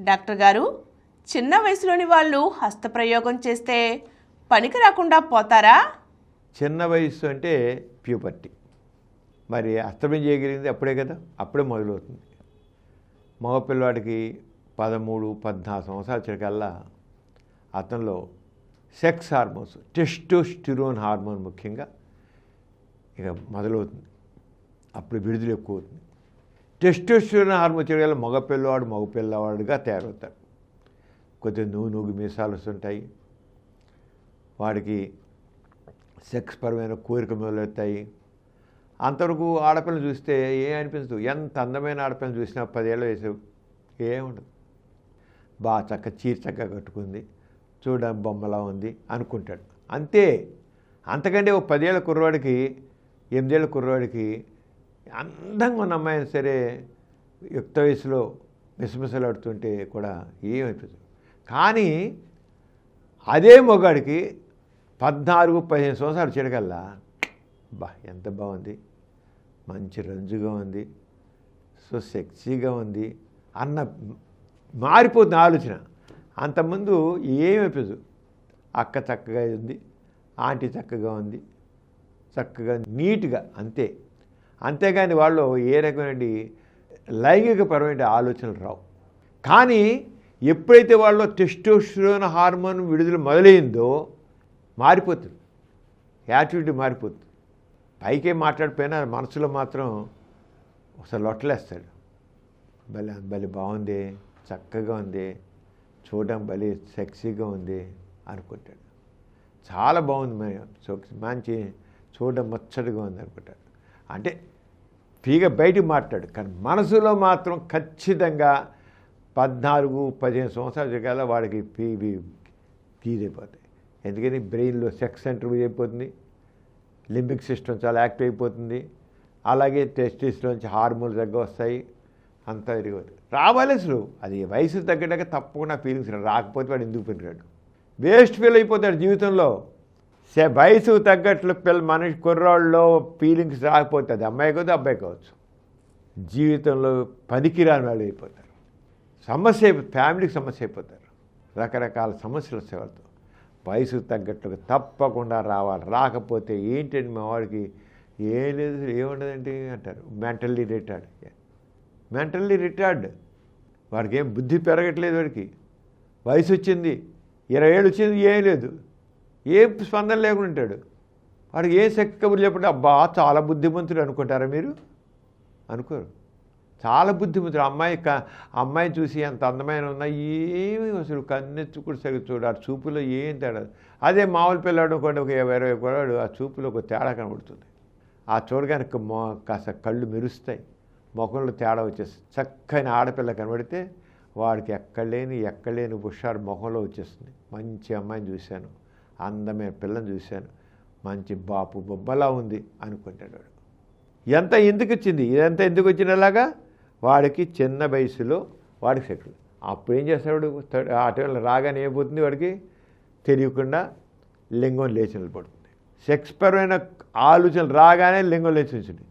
Doctor గారు, చిన్న వయసులోని వాళ్ళు హస్తప్రయోగం చేస్తే పనికి రాకుండా పోతారా? చిన్న వయసు అంటే ప్యూబర్టీ. మరి హస్తప్రయోగం చేయగలిగింది అప్పుడే కదా, అప్పుడే మొదలవుతుంది. మగపిల్లవాడికి 13-14 సంవత్సరాల వచ్చేకల్లా అతనిలో సెక్స్ హార్మోన్స్, టెస్టోస్టిరోన్ హార్మోన్ ముఖ్యంగా ఇక మొదలవుతుంది. అప్పుడు విడుదల ఎక్కువ అవుతుంది. టెస్టోస్టిరోన్ హార్మోన్ వచ్చేకల్లా మగపిల్లవాడుగా తయారవుతాడు. కొద్దిగా నూగు మీసాలు వస్తుంటాయి. వాడికి సెక్స్ పరమైన కోరికలు మొదలవుతాయి. అంతవరకు ఆడపిల్లని చూస్తే అనిపించదు. ఎంత అందమైన ఆడపిల్లని చూసినా 10 ఏళ్ళ వయసు ఏముండదు. బాగా చక్కగా కట్టుకుంది, చూడడానికి బొమ్మలా ఉంది అనుకుంటాడు, అంతే. అంతకంటే ఒక 10 ఏళ్ళ కుర్రవాడికి, 8 ఏళ్ళ కుర్రవాడికి అందంగా ఉన్న అమ్మాయిని సరే యుక్త వయసులో మిసమిసలాడుతుంటే కూడా ఏమనిపించదు. కానీ అదే మొగాడికి 14-15 సంవత్సరాలు చెడగల్లా ఎంత బాగుంది, మంచి రంజుగా ఉంది, సో సెక్సీగా ఉంది అన్న మారిపోతుంది ఆలోచన. అంతకుముందు ఏమనిపించదు. అక్క చక్కగా ఉంది, ఆంటీ చక్కగా ఉంది, చక్కగా నీట్గా, అంతే. అంతేగాని వాళ్ళు ఏ రకమైన లైంగికపరమైన ఆలోచనలు రావు. కానీ ఎప్పుడైతే వాళ్ళు టెస్టోస్టిరోన్ హార్మోన్ విడుదల మొదలైందో మారిపోతుంది, యాటిట్యూడ్ మారిపోతుంది. పైకే మాట్లాడిపోయినా మనసులో మాత్రం ఒకసారి లొట్టలేస్తాడు. భలే బాగుంది, చక్కగా ఉంది, చూడడం భలే సెక్సీగా ఉంది అనుకుంటాడు. చాలా బాగుంది, మంచి చూడడం ముచ్చటగా ఉంది అనుకుంటాడు. అంటే ఫ్రీగా బయటికి మాట్లాడు, కానీ మనసులో మాత్రం ఖచ్చితంగా 14-15 సంవత్సరాల కల్లా వాడికి తీరైపోతాయి. ఎందుకని బ్రెయిన్లో సెక్స్ సెంటర్ అయిపోతుంది, లింబిక్ సిస్టమ్ చాలా యాక్టివ్ అయిపోతుంది. అలాగే టెస్టిస్లోంచి హార్మోన్స్ తగ్గ వస్తాయి, అంతా తిరిగిపోతుంది. రావాలి అసలు అది వయసు తగ్గడాక తప్పకుండా ఫీలింగ్స్ రాకపోతే వాడు ఎందుకు పెరిగాడు, వేస్ట్ ఫీల్ అయిపోతాడు జీవితంలో. వయసు తగ్గట్లు మనిషి కుర్రాళ్ళలో ఫీలింగ్స్ రాకపోతే అది అమ్మాయి కావచ్చు, అబ్బాయి కావచ్చు, జీవితంలో పనికిరాని వాళ్ళు అయిపోతారు. ఫ్యామిలీకి సమస్య అయిపోతారు. రకరకాల సమస్యలు వస్తాయి వాళ్ళతో. వయసు తగ్గట్లుగా తప్పకుండా రావాలి. రాకపోతే ఏంటండి మా వాడికి ఏం లేదు, ఏముండదండి అంటారు. Mentally retard. వాడికి ఏం బుద్ధి పెరగట్లేదు. వాడికి వయసు వచ్చింది, 20 ఏళ్ళు వచ్చింది, ఏం లేదు, ఏం స్పందన లేకుండా ఉంటాడు. వాడికి ఏం శక్తి కబుర్లు చెప్పండి, అబ్బా చాలా బుద్ధిమంతుడు అనుకుంటారా మీరు? అనుకోరు. చాలా బుద్ధిమంతుడు. అమ్మాయి చూసి ఎంత అందమైన ఉన్నా ఏమి అసలు కన్నెత్తి కూడా సరిగ్గా చూడాలి, చూపులో ఏం తేడా. అదే మామూలు పిల్లాడు అనుకోండి, ఒక 20 కొడాడు, ఆ చూపులో ఒక తేడా కనబడుతుంది. ఆ చూడగానికి కాస్త కళ్ళు మెరుస్తాయి, ముఖంలో తేడా వచ్చేస్తుంది. చక్కని ఆడపిల్ల కనబడితే వాడికి ఎక్కడలేని హుషారు ముఖంలో వచ్చేస్తుంది. మంచి అమ్మాయిని చూశాను, అందమైన పిల్లని చూశాను, మంచి బాపు బొబ్బలా ఉంది అనుకుంటాడు వాడు. ఎందుకు వచ్చిందిలాగా వాడికి చిన్న వయసులో వాడికి సెక్స్. అప్పుడు ఏం చేస్తాడు, ఆ టైంలో రాగానే ఏమవుతుంది, వాడికి తెలియకుండా లింగం లేచి నిలబడుతుంది. సెక్స్ పరమైన ఆలోచనలు రాగానే లింగం లేచి నిల్చుంది.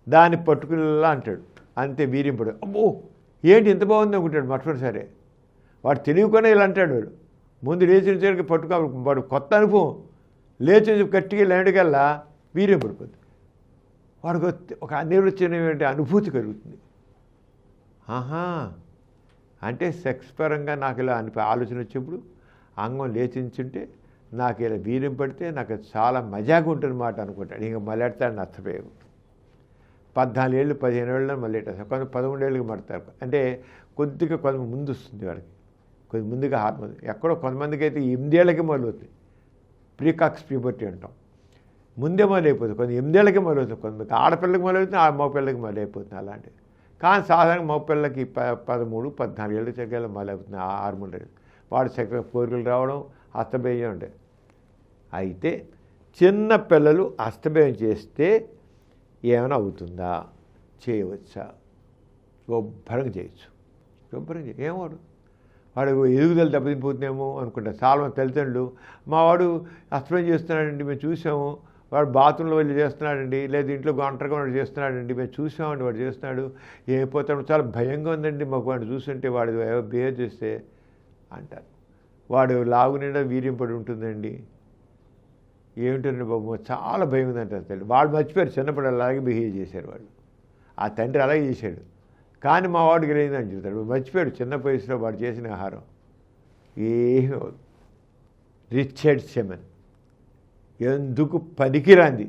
దాన్ని పట్టుకునేలా అంటాడు, అంతే వీరింపడు. అమ్మో ఏంటి ఇంత బాగుంది అనుకుంటాడు మొట్టమొదటిసారి. వాడు తెలియకుండా ఇలా అంటాడు. వాడు ముందు లేచి నిల్చోడికి వాడు కొత్త అనుభవం. లేచి గట్టిగా లేడుకల్లా వీర్యం పడిపోతుంది. వాడికి ఒక అనిర్వచనమైన అనుభూతి కలుగుతుంది. అంటే సెక్స్ పరంగా నాకు ఇలా ఆలోచన వచ్చినప్పుడు అంగం లేచించుంటే నాకు ఇలా వీర్యం పడితే నాకు చాలా మజాగా ఉంటుంది మాట అనుకుంటాడు. ఇంకా మళ్ళెడతాడు నష్టపోయాడు. 14 ఏళ్ళు 15 ఏళ్ళు మళ్ళెట్టారు, కొంత 11 ఏళ్ళకి మడతారు. అంటే కొద్దిగా కొంత ముందు వస్తుంది వాడికి, కొద్ది ముందుగా హార్మోన్. ఎక్కడో కొంతమందికి అయితే 8 ఏళ్ళకి మొదలవుతుంది, ప్రీకాక్స్ ప్యూబర్టీ అంటాం. ముందే మొదలైపోతుంది, కొంత 8 ఏళ్ళకి మొదలవుతుంది. కొంతమంది ఆడపిల్లకి మొదలవుతుంది, మగపిల్లకి మొదలైపోతుంది అలాంటివి. కానీ సాధారణ మగపిల్లకి 13-14 ఏళ్ళ చక్కగా మొదలవుతుంది ఆ హార్మోన్. వాడు చక్కగా కోరికలు రావడం, హస్తభేయం ఉండే. అయితే చిన్న పిల్లలు హస్తభేయం చేస్తే ఏమైనా అవుతుందా, చేయవచ్చా? శుభ్రంగా చేయొచ్చు. ఏమోడు వాడు ఎదుగుదల దెబ్బతిపోతుందేమో అనుకుంటారు చాలామంది తల్లిదండ్రులు. మా వాడు హస్తభేయం చేస్తున్నాడండి, మేము చూసాము, వాడు బాత్రూంలో వెళ్ళి చేస్తున్నాడండి, లేదా ఇంట్లో ఒంటరిగా వాడు చేస్తున్నాడండి, మేము చూసామండి వాడు చేస్తున్నాడు, ఏమైపోతాడు, చాలా భయంగా ఉందండి మాకు వాడు చూస్తుంటే, వాడు బిహేవ్ చేస్తే అంటారు. వాడు లాగు నిండా వీర్యం పడి ఉంటుందండి, ఏమిటండి బాబు చాలా భయం ఉందంటారు తల్లి. వాళ్ళు మర్చిపోయారు చిన్నప్పుడు అలాగే బిహేవ్ చేశారు వాళ్ళు, ఆ తండ్రి అలాగే చేశాడు, కానీ మా వాడికి లేదని చెప్తాడు. మర్చిపోయాడు చిన్న వయసులో వాడు చేసిన ఆహారం ఏమీ అవ్వదు. రిచర్డ్ సెమన్ ఎందుకు పనికిరాంది,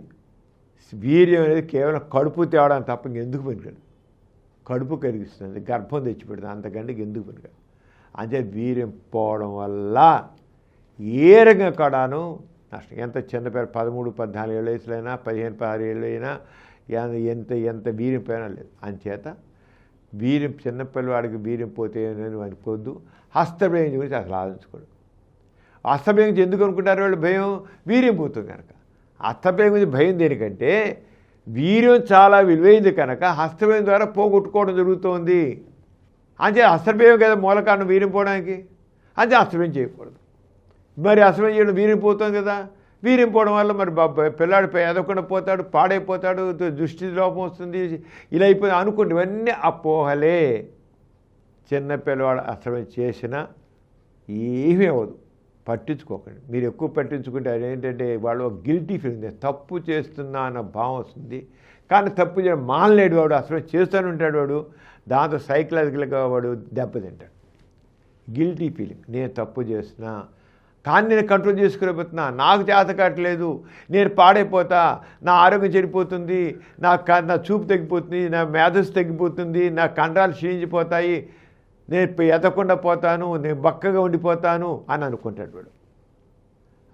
వీర్యం అనేది కేవలం కడుపు తేవడం తప్ప ఇంకెందుకు పనికిరాదు. కడుపు కరిగిస్తుంది, గర్భం తెచ్చిపెడుతుంది, అంతకంటే ఎందుకు పనికిరాదు. అంటే వీర్యం పోవడం వల్ల ఏ రకంగా కడాను నష్టం. ఎంత చిన్నపిల్ల 13-14 ఏళ్ళ వయసులో అయినా 15-16 ఏళ్ళు అయినా ఎంత వీర్యం పోయినా లేదు. అంచేత వీర్యం చిన్నపిల్లవాడికి వీర్యం పోతే అని అనుకోవద్దు. హస్తప్రయోగం గురించి అసలు ఆలోచించుకోడు. హస్తప్రయోగం గురించి ఎందుకు అనుకుంటారు వాళ్ళు? భయం, వీర్యం పోతుంది కనుక. హస్తప్రయోగం గురించి భయం దేనికంటే వీర్యం చాలా విలువైంది కనుక హస్తప్రయోగం ద్వారా పోగొట్టుకోవడం జరుగుతోంది. అంతే హస్తప్రయోగం కదా మూల కారణం వీర్యం పోవడానికి. అంతే హస్తప్రయోగం చేయకూడదు. మరి హస్తప్రయోగం చేయడం వీర్యం పోతుంది కదా, వీర్యం పోవడం వల్ల మరి పిల్లాడు ఎదగకుండా పోతాడు, పాడైపోతాడు, దృష్టి లోపం వస్తుంది, ఇలా అయిపోయి అనుకోండి. ఇవన్నీ అపోహలే. చిన్న పిల్లవాడు అసలు చేసినా ఏమీ అవ్వదు, పట్టించుకోకండి. మీరు ఎక్కువ పట్టించుకుంటే అదేంటంటే వాళ్ళు గిల్టీ ఫీలింగ్, తప్పు చేస్తున్నా అన్న భావం వస్తుంది. కానీ తప్పు చేయడం మానలేడు వాడు, అసలు చేస్తూనే ఉంటాడు వాడు. దాంతో సైకలాజికల్గా వాడు దెబ్బతింటాడు. గిల్టీ ఫీలింగ్, నేను తప్పు చేస్తున్నా కానీ నేను కంట్రోల్ చేసుకోలేకపోతున్నా, నాకు చేత కావట్లేదు, నేను పాడైపోతా, నా ఆరోగ్యం చెడిపోతుంది, నా చూపు తగ్గిపోతుంది, నా మేధస్సు తగ్గిపోతుంది, నా కండరాలు క్షీణించిపోతాయి, నేను ఎదగకుండా పోతాను, నేను బక్కగా ఉండిపోతాను అని అనుకుంటాడు వాడు.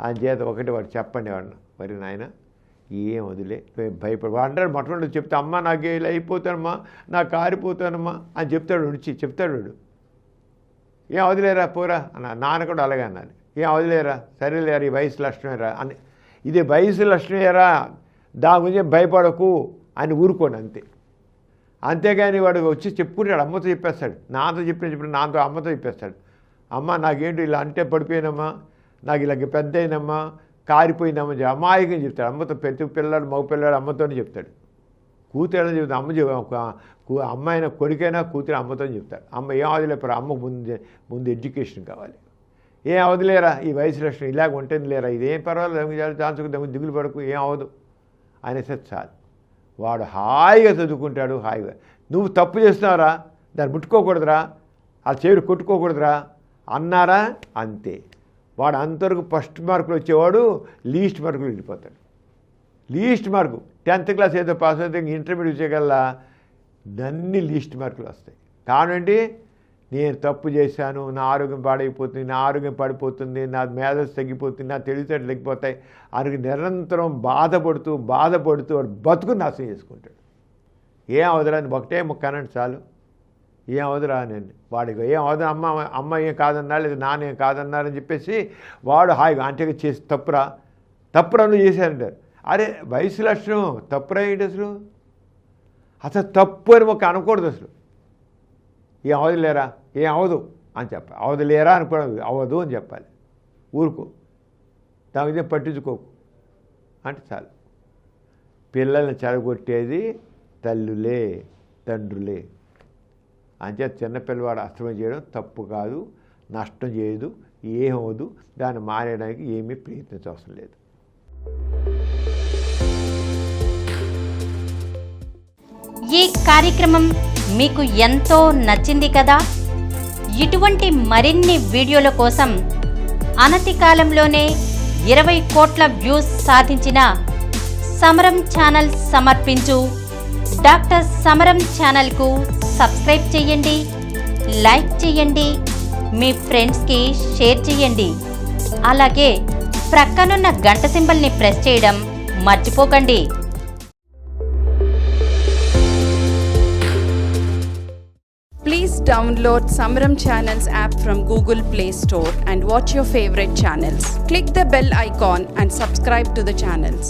ఆయన చేత ఒకటి వాడు చెప్పండి వాడిని, మరి నాయన ఏం వదిలే భయపడి వాడు అంటాడు. మొట్టమొదటి చెప్తే అమ్మ నాకు ఇలా అయిపోతానమ్మా, నాకు కారిపోతానమ్మా అని చెప్తాడు, చెప్తాడు వాడు. ఏం వదిలేరా పోరా అన్న. నాన్న కూడా అలాగే అన్నాను, ఏం వదిలేరా, సరేలేరా ఈ వయసు లక్షణమేరా అని. ఇది వయసు లక్షణమేరా, దాని గురించి భయపడకు అని ఊరుకోండి అంతే. అంతేగాని వాడు వచ్చి చెప్పుకుంటాడు, అమ్మతో చెప్పేస్తాడు, నాతో చెప్పిన నాతో అమ్మతో చెప్పేస్తాడు, అమ్మ నాకేంటి ఇలా అంటే పడిపోయినమ్మా, నాకు ఇలాగ పెద్ద అయినమ్మా, కారిపోయిందమ్మ అమాయకం చెప్తాడు. అమ్మతో ప్రతి పిల్లాడు మగ పిల్లాడు అమ్మతోనే చెప్తాడు. కూతురు చెప్తాడు, అమ్మాయిన కొడుకైనా కూతురు అమ్మతో చెప్తాడు. అమ్మ ఏం అవదిలేపారు, అమ్మకు ముందు ఎడ్యుకేషన్ కావాలి. ఏం అవదిలేరా ఈ వయసు లక్షణం ఇలాగ ఉంటుంది లేరా, ఇదేం పర్వాలేదు, ఛాన్సుకు దిగులు పడకు, ఏం అవదు అనేసి చాలు. వాడు హాయిగా చదువుకుంటాడు. హాయిగా నువ్వు తప్పు చేస్తున్నారా, దాన్ని ముట్టుకోకూడదురా, ఆ చెవిని కొట్టుకోకూడదురా అన్నారా అంతే. వాడు అంతవరకు ఫస్ట్ మార్కులు వచ్చేవాడు లీస్ట్ మార్కులు వెళ్ళిపోతాడు. లీస్ట్ మార్కు 10th క్లాస్ ఏదో పాస్ అయితే ఇంటర్మీడియట్ వచ్చేకల్లా అన్ని లీస్ట్ మార్కులు వస్తాయి. కానండి నేను తప్పు చేశాను, నా ఆరోగ్యం పాడైపోతుంది, నా ఆరోగ్యం పడిపోతుంది, నా మేధస్సు తగ్గిపోతుంది, నా తెలివితేటలు తగ్గిపోతాయి అని నిరంతరం బాధపడుతూ వాడు బతుకు నాశనం చేసుకుంటాడు. ఏం అవదురా ఒకటే ముక్కనండి చాలు, ఏం అవదురా నేను వాడికి ఏం అవదు, అమ్మ ఏం కాదన్నా లేదా నాన్న ఏం కాదన్నారని చెప్పేసి వాడు హాయిగా అంటే చేసి తప్పురా నువ్వు చేశారంటారు. అరే వయసు లక్షణం తప్పురా ఏంటి అసలు తప్పు అని ఒక అనకూడదు. అసలు ఏం అవదులేరా, ఏం అవదు అని చెప్పాలి. అవదులేరా అనుకోవడం అవ్వదు అని చెప్పాలి. ఊరుకో, దాని పట్టించుకోకు అంటే చాలు. పిల్లల్ని చెడగొట్టేది తల్లులే తండ్రులే. అంతే చిన్నపిల్లవాడు అస్తమయం చేయడం తప్పు కాదు, నష్టం చేయదు, ఏమవదు, దాన్ని మానేయడానికి ఏమీ ప్రయత్నించవసరం లేదు. ఈ కార్యక్రమం మీకు ఎంతో నచ్చింది కదా. ఇటువంటి మరిన్ని వీడియోల కోసం అనతి కాలంలోనే 20 కోట్ల వ్యూస్ సాధించిన సమరం ఛానల్ సమర్పించు డాక్టర్ సమరం ఛానల్కు సబ్స్క్రైబ్ చేయండి, లైక్ చేయండి, మీ ఫ్రెండ్స్కి షేర్ చేయండి. అలాగే ప్రక్కనున్న గంట సింబల్ని ప్రెస్ చేయడం మర్చిపోకండి. Please download Samaram Channels app from Google Play Store and watch your favorite channels. Click the bell icon and subscribe to the channels.